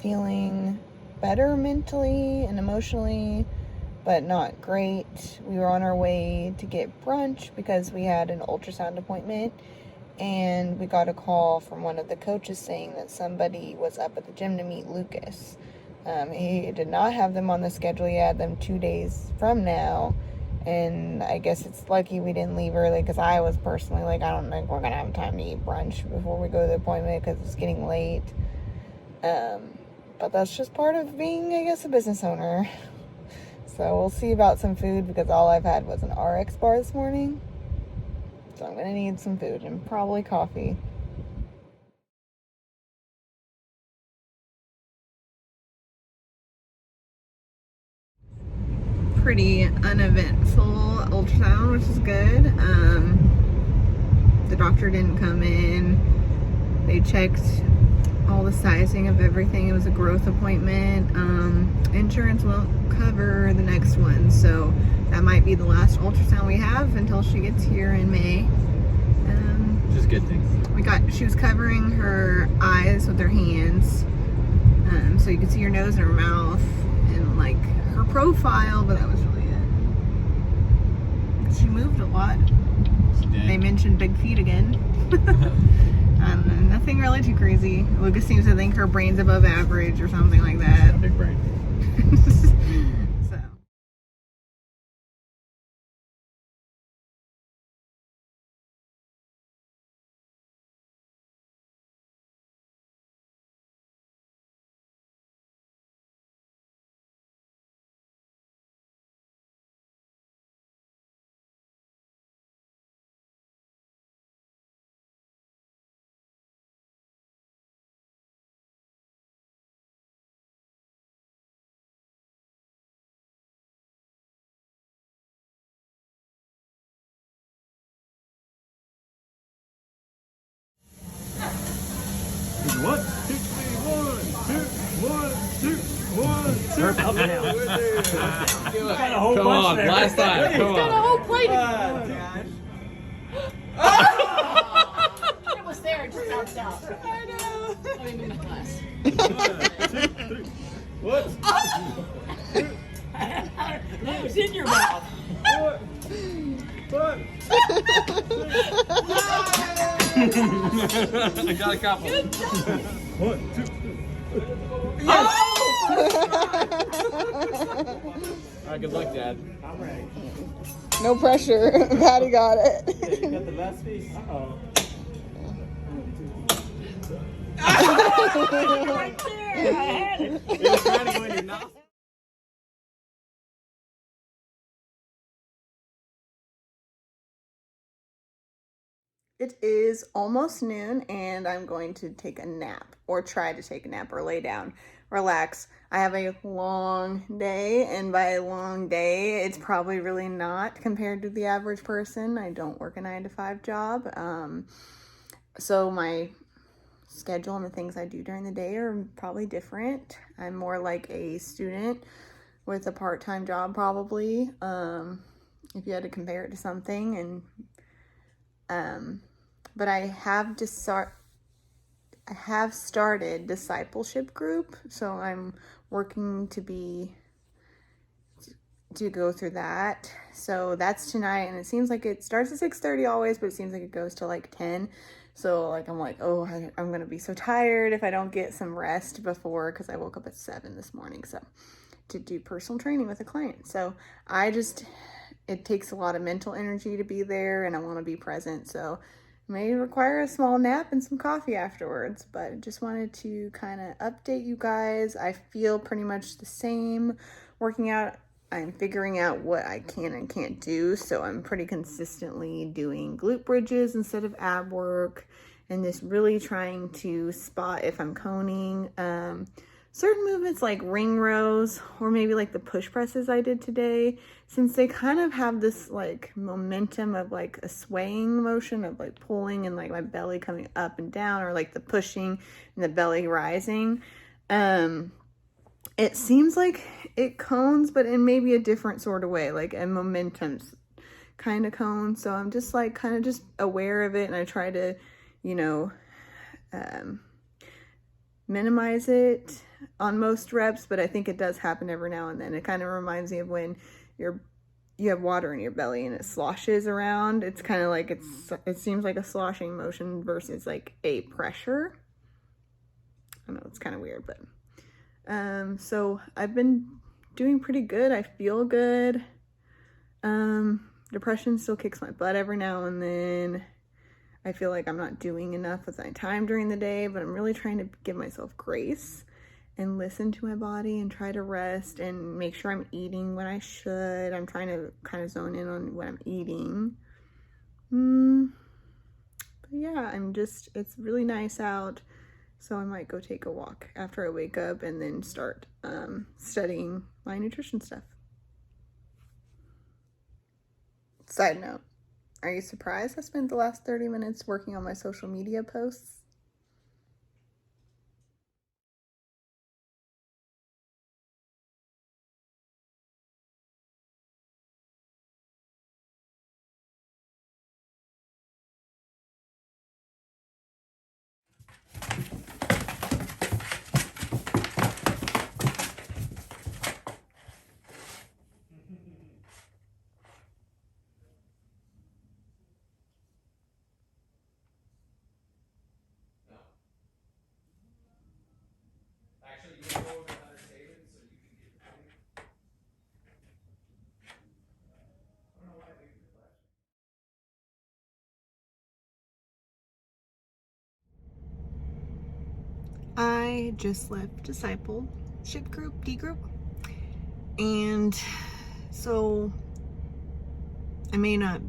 feeling better mentally and emotionally, but not great. We were on our way to get brunch because we had an ultrasound appointment, and we got a call from one of the coaches saying that somebody was up at the gym to meet Lucas. He did not have them on the schedule. He had them 2 days from now, and I guess it's lucky we didn't leave early, because I was personally like, I don't think we're gonna have time to eat brunch before we go to the appointment because it's getting late. But that's just part of being, I guess, a business owner. So we'll see about some food, because all I've had was an RX bar this morning. So I'm going to need some food and probably coffee. Pretty uneventful ultrasound, which is good. The doctor didn't come in. They checked all the sizing of everything. It was a growth appointment. Insurance won't cover the next one, so that might be the last ultrasound we have until she gets here in May. Just good things. She was covering her eyes with her hands, so you could see her nose and her mouth and like her profile, but that was really it. She moved a lot. They mentioned big feet again. Nothing really too crazy. Lucas seems to think her brain's above average or something like that. Big brain. So. One, two, three, 1, 2, 1, 2, 1, 2. Got a whole Come bunch on, there. last time. Come Got a on. whole plate. It was there, it just bounced out. I know. Let me move my glass. 1, 2, 3. What? That was in your mouth. What? I got a couple. 1, 2, 3. Yes. All right, good luck, Dad. I'm ready. No pressure. Patty got it. You got the last piece. Uh-oh. Right there. I had it. It was trying to go in your mouth. It is almost noon, and I'm going to take a nap, or try to take a nap, or lay down, relax. I have a long day, and by a long day, it's probably really not compared to the average person. I don't work a 9-to-5 job, so my schedule and the things I do during the day are probably different. I'm more like a student with a part-time job, probably, if you had to compare it to something. And but I have started discipleship group, so I'm working to go through that. So that's tonight, and it seems like it starts at 6:30 always, but it seems like it goes to like 10. So like I'm like, oh, I'm gonna be so tired if I don't get some rest before, because I woke up at 7 this morning, so to do personal training with a client. So it takes a lot of mental energy to be there, and I want to be present, so it may require a small nap and some coffee afterwards. But I just wanted to kind of update you guys. I feel pretty much the same working out. I'm figuring out what I can and can't do, so I'm pretty consistently doing glute bridges instead of ab work, and just really trying to spot if I'm coning. Certain movements like ring rows, or maybe like the push presses I did today, since they kind of have this like momentum of like a swaying motion of like pulling and like my belly coming up and down, or like the pushing and the belly rising. It seems like it cones, but in maybe a different sort of way, like a momentum kind of cone. So I'm just like kind of just aware of it, and I try to, minimize it. on most reps, but I think it does happen every now and then. It kind of reminds me of when you have water in your belly and it sloshes around. It's kind of like it seems like a sloshing motion versus like a pressure. I know it's kind of weird, but so I've been doing pretty good. I feel good. Depression still kicks my butt every now and then. I feel like I'm not doing enough with my time during the day, but I'm really trying to give myself grace and listen to my body and try to rest and make sure I'm eating when I should. I'm trying to kind of zone in on what I'm eating. But yeah, it's really nice out, so I might go take a walk after I wake up and then start studying my nutrition stuff. Side note, are you surprised I spent the last 30 minutes working on my social media posts? Actually, you can go over to Hunter David so you can get the thing. I don't know why I leave the flash. I just left discipleship group, D group, and so I may not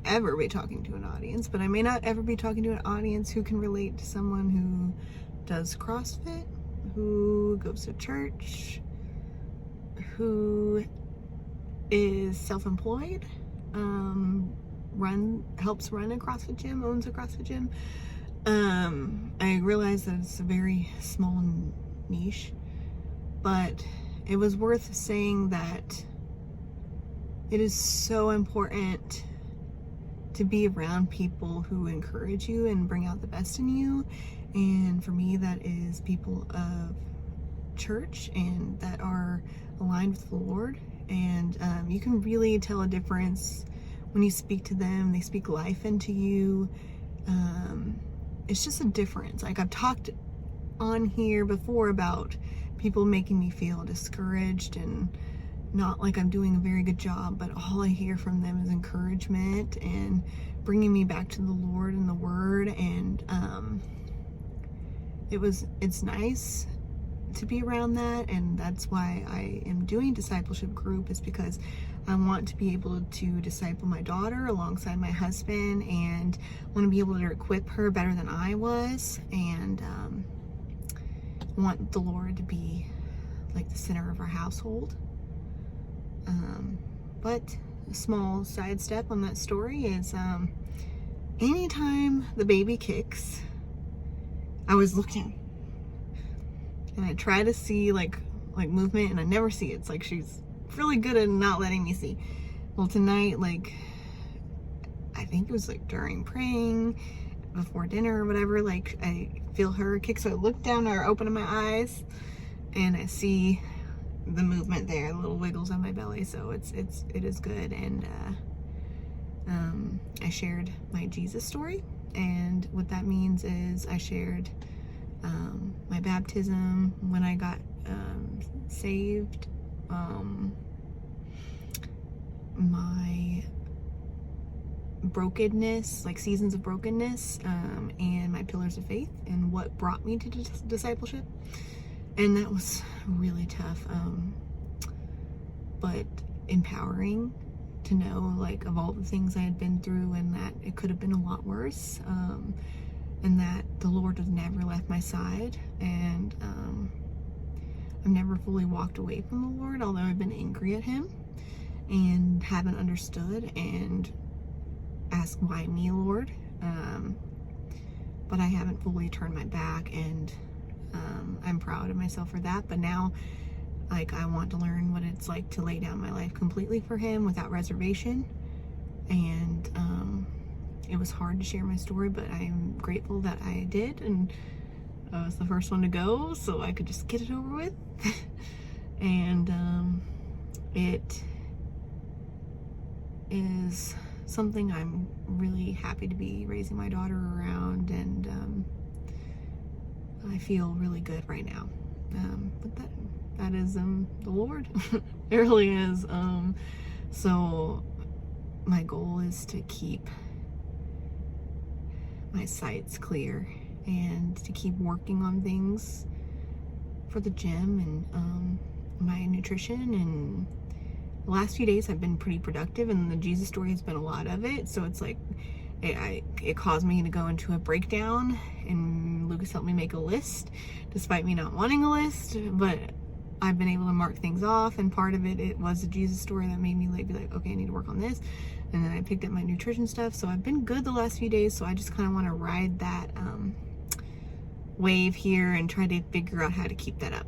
ever be talking to an audience, but I may not ever be talking to an audience who can relate to someone who does CrossFit, who goes to church, who is self-employed, helps run a CrossFit gym, owns a CrossFit gym. I realize that it's a very small niche, but it was worth saying that it is so important to be around people who encourage you and bring out the best in you. And for me, that is people of church and that are aligned with the Lord. And you can really tell a difference when you speak to them. They speak life into you. It's just a difference. Like, I've talked on here before about people making me feel discouraged and not like I'm doing a very good job, but all I hear from them is encouragement and bringing me back to the Lord and the Word. And it's nice to be around that, and that's why I am doing discipleship group, is because I want to be able to disciple my daughter alongside my husband, and want to be able to equip her better than I was, and want the Lord to be like the center of our household. But a small sidestep on that story is anytime the baby kicks, I was looking and I try to see like movement, and I never see it. It's like she's really good at not letting me see. Well, tonight, like, I think it was like during praying before dinner or whatever, like I feel her kick, so I look down or open my eyes and I see the movement there, the little wiggles on my belly. So it is good. And I shared my Jesus story, and what that means is I shared my baptism, when I got saved, my brokenness, like seasons of brokenness, and my pillars of faith, and what brought me to discipleship. And that was really tough, but empowering to know, like, of all the things I had been through, and that it could have been a lot worse, and that the Lord has never left my side, and I've never fully walked away from the Lord, although I've been angry at Him and haven't understood and asked, why me, Lord? But I haven't fully turned my back, and I'm proud of myself for that. But now, like, I want to learn what it's like to lay down my life completely for Him without reservation. And it was hard to share my story, but I'm grateful that I did, and I was the first one to go, so I could just get it over with. And it is something I'm really happy to be raising my daughter around, and I feel really good right now. But that is the Lord. It really is. So my goal is to keep my sights clear and to keep working on things for the gym and my nutrition. And the last few days I've been pretty productive, and the Jesus story has been a lot of it. So it's like it caused me to go into a breakdown, and Lucas helped me make a list despite me not wanting a list, but I've been able to mark things off, and part of it was the Jesus story that made me like be like, okay, I need to work on this. And then I picked up my nutrition stuff, so I've been good the last few days. So I just kind of want to ride that wave here and try to figure out how to keep that up.